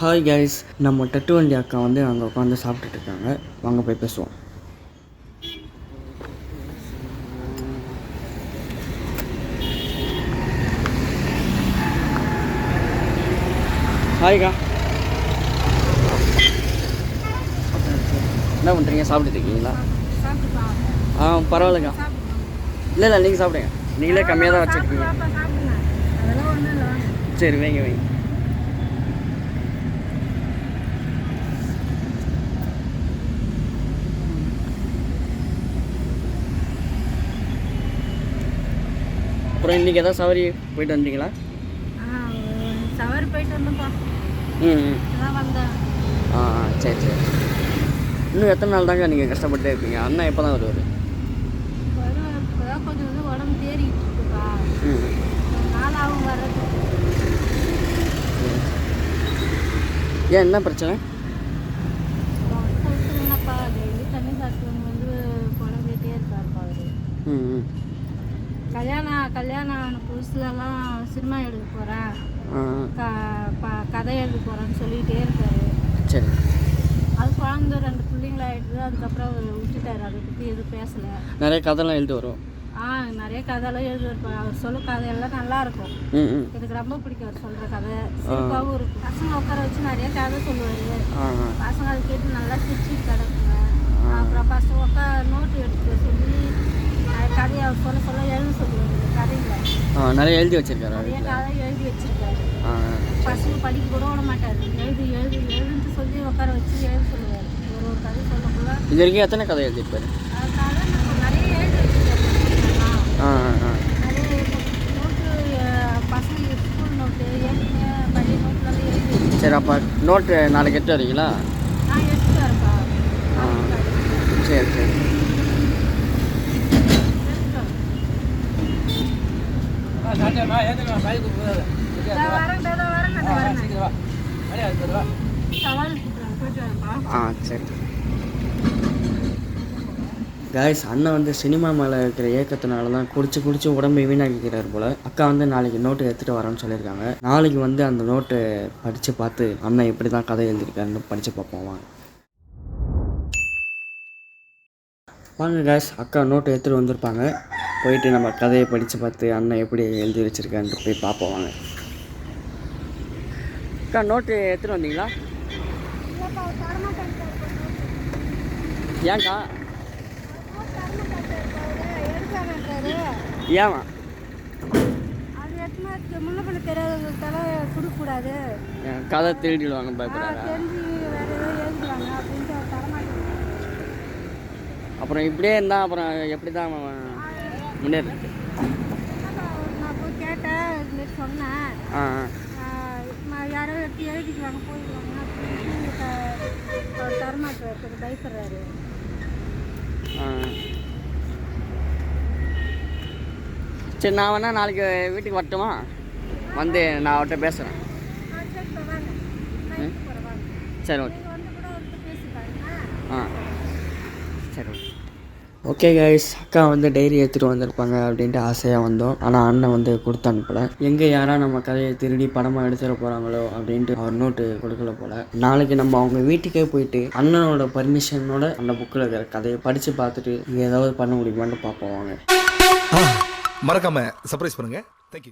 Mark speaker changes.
Speaker 1: Hi guys, நம்ம டட்டு வண்டி அக்கா வந்து அங்கே உட்காந்து சாப்பிட்டுட்டு இருக்காங்க. வாங்க போய் பேசுவோம். ஹாய்க்கா, என்ன பண்ணுறீங்க? சாப்பிட்டுட்டு இருக்கீங்களா? பரவாயில்லக்கா. இல்லை நீங்கள் சாப்பிடுங்க. நீங்களே கம்மியாக தான் வச்சுருக்கீங்க. சரி, வைங்க. அப்புறம் இன்றைக்கி எதாவது சவாரி போயிட்டு வந்தீங்களா?
Speaker 2: சவாரி போயிட்டு வந்தோம்ப்பா. வந்தேன்.
Speaker 1: சரி. இன்னும் எத்தனை நாள் தாங்க நீங்கள் கஷ்டப்பட்டே இருப்பீங்க? அண்ணா எப்போ தான் வருவார்?
Speaker 2: இப்போதான் கொஞ்சம் உடம்பு தேறிக்கிட்டு இருக்குப்பா. நாளாகவும் வர்றது.
Speaker 1: ஏன், என்ன பிரச்சனை?
Speaker 2: இல்லைப்பா, டெய்லி தண்ணி சாப்பிட்டு குழந்தைகிட்டே இருக்காருப்பா அவர். கல்யாணம் ஆன புதுசுலலாம் சினிமா எடுக்க போகிறேன், கதை எழுத போகிறேன்னு சொல்லிகிட்டே இருக்காரு.
Speaker 1: சரி.
Speaker 2: அது குழந்தை 2 பிள்ளைங்களாயிடுது. அதுக்கப்புறம் அவர் விட்டுட்டார். அதை பற்றி எதுவும் பேசலை.
Speaker 1: நிறைய கதைலாம் எழுதி வரும்.
Speaker 2: நிறைய கதையெல்லாம் எழுதுவார். அவர் சொல்ல கதையெல்லாம் நல்லாயிருக்கும். எனக்கு ரொம்ப பிடிக்கும் அவர் சொல்கிற கதை. சிறப்பாகவும் இருக்கும். பசங்க உட்கார வச்சு நிறைய கதை சொல்லுவார். பசங்க அதை கேட்டு நல்லா சிரிச்சு கிடக்குங்க. அப்புறம் பசங்க நோட்டு எடுத்து சொல்லி கதையை அவர் சொல்ல எழுத சொல்லுவார். கதையில்
Speaker 1: நிறைய எழுதி வச்சிருக்காரு.
Speaker 2: நிறைய கதை எழுதி வச்சிருக்காரு. பசங்க படிக்க கூட விட மாட்டார். எழுதுன்னு சொல்லி உட்கார வச்சு எழுத சொல்லுவார். ஒரு கதை சொல்லக்குள்ள
Speaker 1: இது வரைக்கும் எத்தனை கதை எழுதியிருப்பாரு?
Speaker 2: அதனால நம்ம நிறைய எழுதி வச்சிருக்கோம். நிறைய நோட்டு, பசங்க ஸ்கூல் நோட்டு, ஏற்கனவே பழைய நோட்டுலாம் எழுதி.
Speaker 1: சரி, அப்போ நோட்டு நாளைக்கு எடுத்து வரீங்களா?
Speaker 2: நான் எடுத்துட்டு வரேன்ப்பா.
Speaker 1: சரி. சரி கைஸ், அண்ணன் வந்து சினிமா மேலே இருக்கிற ஏக்கத்தினால தான் குடிச்சு உடம்பை வீணாக்கிக்கிறார் போல். அக்கா வந்து நாளைக்கு நோட்டு எடுத்துகிட்டு வரேன்னு சொல்லியிருக்காங்க. நாளைக்கு வந்து அந்த நோட்டை படித்து பார்த்து அண்ணன் எப்படி தான் கதை எழுதியிருக்காருன்னு படித்து பார்ப்போம். வாங்க கைஸ், அக்கா நோட்டை எடுத்துகிட்டு வந்திருப்பாங்க. போயிட்டு நம்ம கதையை படித்து பார்த்து அண்ணன் எப்படி எழுதி வச்சுருக்கான்ட்டு போய் பார்ப்போம். வாங்க அக்கா, நோட்டு எடுத்துகிட்டு வந்தீங்களா? ஏன்க்கா? ஏமா?
Speaker 2: அது முன்ன பண்ண தெரியாதவங்களுக்கெல்லாம் கொடுக்கக்கூடாது.
Speaker 1: கதை திருடிடுவாங்க பயப்படாத.
Speaker 2: தெரிஞ்சு வேறு ஏதோ எழுதுவாங்க அப்படின்ட்டு அவர் தரமாட்டேன்.
Speaker 1: அப்புறம் இப்படியே இருந்தால் அப்புறம் எப்படி தான் முன்னேறது?
Speaker 2: நான் போய் கேட்டேன், இதுமாரி சொன்னேன். யாரோ எடுத்து எழுதிக்குவாங்க, போயிடுவாங்க அப்படின்னு அவர் தரமாட்டார். கொஞ்சம் பயப்படுறாரு.
Speaker 1: சரி, நான் வேணா நாளைக்கு வீட்டுக்கு வரட்டுமா? வந்து நான் அவர்கிட்ட பேசுகிறேன். சரி, ஓகே. சரி, ஓகே கைஸ், அக்கா வந்து டைரி எடுத்துகிட்டு வந்திருப்பாங்க அப்படின்ட்டு ஆசையாக வந்தோம். ஆனால் அண்ணன் வந்து கொடுத்து அனுப்பலை. எங்கே யாராவது நம்ம கதையை திருடி படமாக எடுத்துட போகிறாங்களோ அப்படின்ட்டு அவர் நோட்டு கொடுக்கல போல். நாளைக்கு நம்ம அவங்க வீட்டுக்கே போயிட்டு அண்ணனோட பர்மிஷனோட அந்த புக்கில் இருக்கிற கதையை படித்து பார்த்துட்டு ஏதாவது பண்ண முடியுமான்னு பார்ப்போம். வாங்க.
Speaker 3: மறக்காம சர்ப்ரைஸ் பண்ணுங்க.